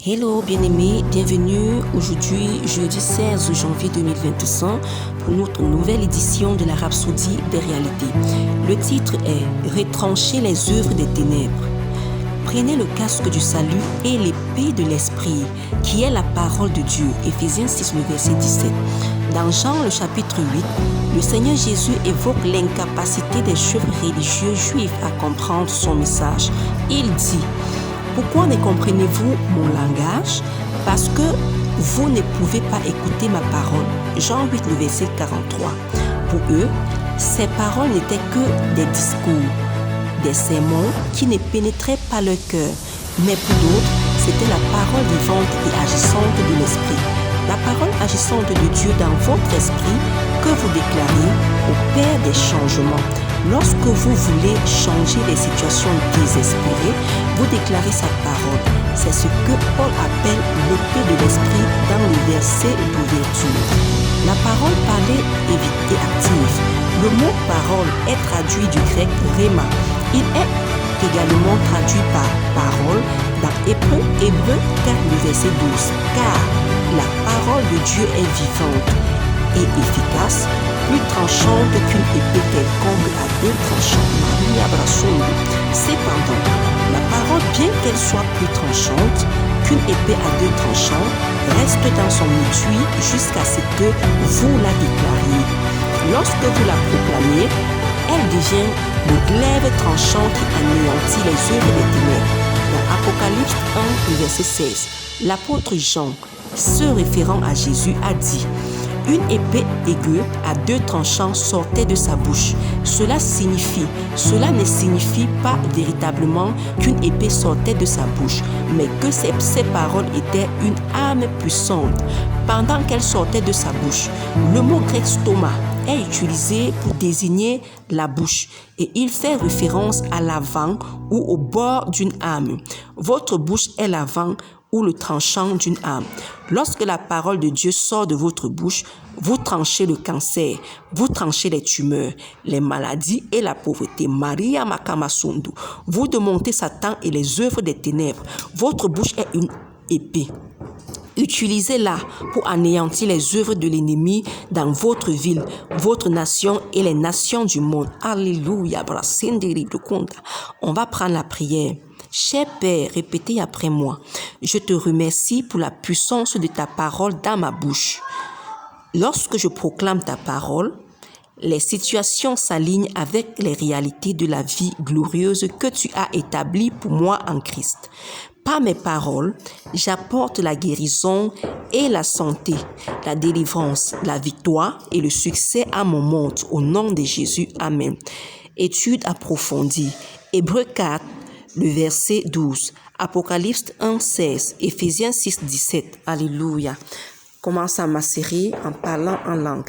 Hello bien-aimés, bienvenue aujourd'hui jeudi 16 janvier 2025 pour notre nouvelle édition de la Rhapsodie des réalités. Le titre est « Retrancher les œuvres des ténèbres ». Prenez le casque du salut et l'épée de l'esprit qui est la parole de Dieu. Éphésiens 6, le verset 17. Dans Jean le chapitre 8, le Seigneur Jésus évoque l'incapacité des chefs religieux juifs à comprendre son message. Il dit « Pourquoi ne comprenez-vous mon langage? Parce que vous ne pouvez pas écouter ma parole. » Jean 8, le verset 43. Pour eux, ces paroles n'étaient que des discours, des sermons qui ne pénétraient pas leur cœur. Mais pour d'autres, c'était la parole vivante et agissante de l'Esprit. La parole agissante de Dieu dans votre esprit que vous déclarez opère des changements. Lorsque vous voulez changer les situations désespérées, vous déclarez sa parole. C'est ce que Paul appelle l'épée de l'esprit dans le verset d'ouverture. La parole parlée est active. Le mot parole est traduit du grec rhéma. Il est également traduit par parole dans Hébreu 4, le verset 12. Car la parole de Dieu est vivante et efficace, plus tranchante qu'une épée quelconque à deux tranchants. Maria Brassondo. Cependant, la parole, bien qu'elle soit plus tranchante qu'une épée à deux tranchants, reste dans son étui jusqu'à ce que vous la déclariez. Lorsque vous la proclamez, elle devient le glaive tranchant qui anéantit les œuvres des ténèbres. Dans Apocalypse 1, verset 16, l'apôtre Jean, se référant à Jésus, a dit « Une épée aiguë à deux tranchants sortait de sa bouche. » Cela ne signifie pas véritablement qu'une épée sortait de sa bouche, mais que ces paroles étaient une arme puissante. Pendant qu'elle sortait de sa bouche, le mot grec stoma est utilisé pour désigner la bouche et il fait référence à l'avant ou au bord d'une arme. Votre bouche est l'avant ou le tranchant d'une arme. Lorsque la parole de Dieu sort de votre bouche, vous tranchez le cancer, vous tranchez les tumeurs, les maladies et la pauvreté. Maria Makamasundu. Vous démontez Satan et les œuvres des ténèbres. Votre bouche est une épée. Utilisez-la pour anéantir les œuvres de l'ennemi dans votre ville, votre nation et les nations du monde. Alléluia. On va prendre la prière. Cher Père, répétez après moi. Je te remercie pour la puissance de ta parole dans ma bouche. Lorsque je proclame ta parole, les situations s'alignent avec les réalités de la vie glorieuse que tu as établie pour moi en Christ. Par mes paroles, j'apporte la guérison et la santé, la délivrance, la victoire et le succès à mon monde. Au nom de Jésus, Amen. Étude approfondie. Hébreu 4, le verset 12. Apocalypse 1, 16. Éphésiens 6, 17. Alléluia. Commence à ma série en parlant en langue.